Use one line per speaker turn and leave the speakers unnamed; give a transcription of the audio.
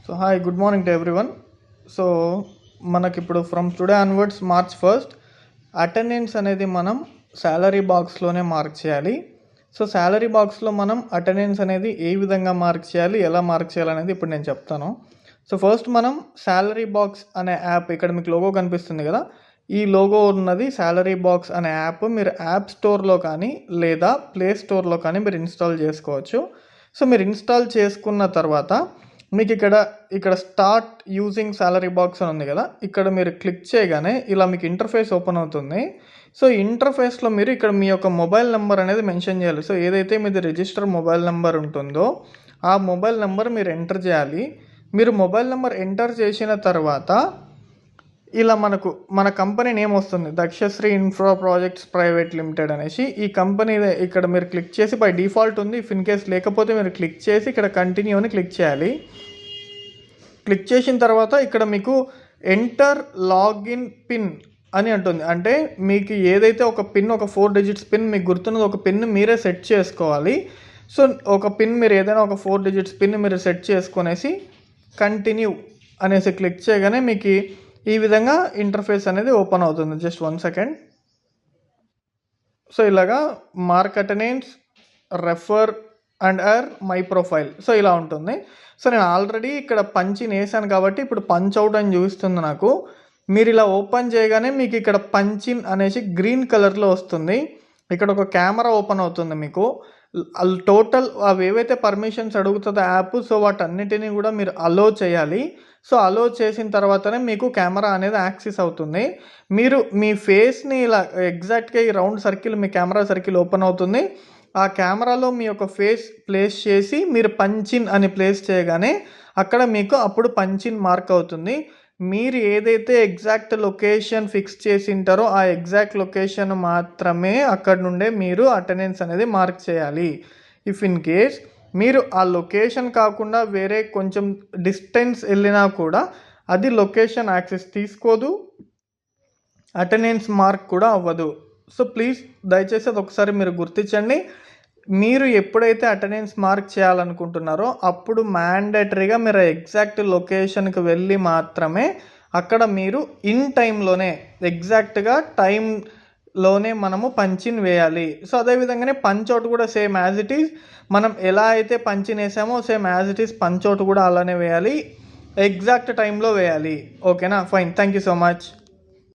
So hi, good morning to everyone. So మనకి ఇప్పుడు from today onwards March 1 attendance అనేది మనం శాలరీ బాక్స్లోనే మార్క్ చేయాలి. సో శాలరీ బాక్స్లో మనం అటెండెన్స్ అనేది ఏ విధంగా మార్క్ చేయాలి, ఎలా మార్క్ చేయాలి అనేది ఇప్పుడు నేను చెప్తాను. సో ఫస్ట్ మనం శాలరీ బాక్స్ అనే యాప్, ఇక్కడ మీకు లోగో కనిపిస్తుంది కదా, ఈ లోగో ఉన్నది శాలరీ బాక్స్ అనే యాప్ మీరు యాప్ స్టోర్లో కానీ లేదా ప్లే స్టోర్లో కానీ మీరు ఇన్స్టాల్ చేసుకోవచ్చు. సో మీరు ఇన్స్టాల్ చేసుకున్న తర్వాత మీకు ఇక్కడ స్టార్ట్ యూజింగ్ శాలరీ బాక్స్ అని ఉంది కదా, ఇక్కడ మీరు క్లిక్ చేయగానే ఇలా మీకు ఇంటర్ఫేస్ ఓపెన్ అవుతుంది. సో ఇంటర్ఫేస్లో మీరు ఇక్కడ మీ యొక్క మొబైల్ నెంబర్ అనేది మెన్షన్ చేయాలి. సో ఏదైతే మీది రిజిస్టర్ మొబైల్ నెంబర్ ఉంటుందో ఆ మొబైల్ నెంబర్ మీరు ఎంటర్ చేయాలి. మీరు మొబైల్ నెంబర్ ఎంటర్ చేసిన తర్వాత ఇలా మన కంపెనీ నేమ్ వస్తుంది, దక్షశ్రీ ఇన్ఫ్రా ప్రాజెక్ట్స్ ప్రైవేట్ లిమిటెడ్ అనేసి. ఈ కంపెనీ ఇక్కడ మీరు క్లిక్ చేసి బై డిఫాల్ట్ ఉంది, ఇఫ్ ఇన్ కేస్ లేకపోతే మీరు క్లిక్ చేసి ఇక్కడ కంటిన్యూ అని క్లిక్ చేయాలి. క్లిక్ చేసిన తర్వాత ఇక్కడ మీకు ఎంటర్ లాగిన్ పిన్ అని అంటుంది. అంటే మీకు ఏదైతే ఒక పిన్, ఒక 4 డిజిట్స్ పిన్ మీకు గుర్తున్నది, ఒక పిన్ మీరే సెట్ చేసుకోవాలి. సో ఒక పిన్ మీరు ఏదైనా ఒక 4 డిజిట్స్ పిన్ మీరు సెట్ చేసుకునేసి కంటిన్యూ అనేసి క్లిక్ చేయగానే మీకు ఈ విధంగా ఇంటర్ఫేస్ అనేది ఓపెన్ అవుతుంది. Just 1 second. సో ఇలాగా mark attendance, refer and er my profile, so ఇలా ఉంటుంది. సో నేను ఆల్రెడీ ఇక్కడ పంచిన్ వేసాను కాబట్టి ఇప్పుడు పంచ్ అవుట్ అని చూపిస్తుంది నాకు. మీరు ఇలా ఓపెన్ చేయగానే మీకు ఇక్కడ పంచిన్ అనేసి గ్రీన్ కలర్లో వస్తుంది. ఇక్కడ ఒక కెమెరా ఓపెన్ అవుతుంది మీకు. టోటల్ అవి ఏవైతే పర్మిషన్స్ అడుగుతుందో యాప్, సో వాటన్నిటినీ కూడా మీరు అలో చేయాలి. సో అలో చేసిన తర్వాతనే మీకు కెమెరా అనేది యాక్సెస్ అవుతుంది. మీరు మీ ఫేస్ని ఇలా ఎగ్జాక్ట్గా ఈ రౌండ్ సర్కిల్, మీ కెమెరా సర్కిల్ ఓపెన్ అవుతుంది. ఆ కెమెరాలో మీ యొక్క ఫేస్ ప్లేస్ చేసి మీరు పంచిన్ అని ప్లేస్ చేయగానే అక్కడ మీకు అప్పుడు పంచిన్ మార్క్ అవుతుంది. మీరు ఏదైతే ఎగ్జాక్ట్ లొకేషన్ ఫిక్స్ చేసి ఉంటారో ఆ ఎగ్జాక్ట్ లొకేషన్ మాత్రమే అక్కడ నుండే మీరు అటెండెన్స్ అనేది మార్క్ చేయాలి. ఇఫ్ ఇన్ కేస్ మీరు ఆ లొకేషన్ కాకుండా వేరే కొంచెం డిస్టెన్స్ వెళ్ళినా కూడా అది లొకేషన్ యాక్సెస్ తీసుకోదు, అటెండెన్స్ మార్క్ కూడా అవ్వదు. సో ప్లీజ్ దయచేసి అది ఒకసారి మీరు గుర్తించండి. మీరు ఎప్పుడైతే అటెండెన్స్ మార్క్ చేయాలనుకుంటున్నారో అప్పుడు మ్యాండేటరీగా మీరు ఎగ్జాక్ట్ లొకేషన్కి వెళ్ళి మాత్రమే అక్కడ మీరు ఇన్ టైంలోనే ఎగ్జాక్ట్గా టైంలోనే మనము పంచిన్ వేయాలి. సో అదేవిధంగానే పంచ్అవుట్ కూడా సేమ్ యాజ్ ఇట్ ఈజ్, మనం ఎలా అయితే పంచిన్ వేసామో సేమ్ యాజ్ ఇట్ ఈజ్ పంచ్అవుట్ కూడా అలానే వేయాలి, ఎగ్జాక్ట్ టైంలో వేయాలి. ఓకేనా, fine, thank you so much.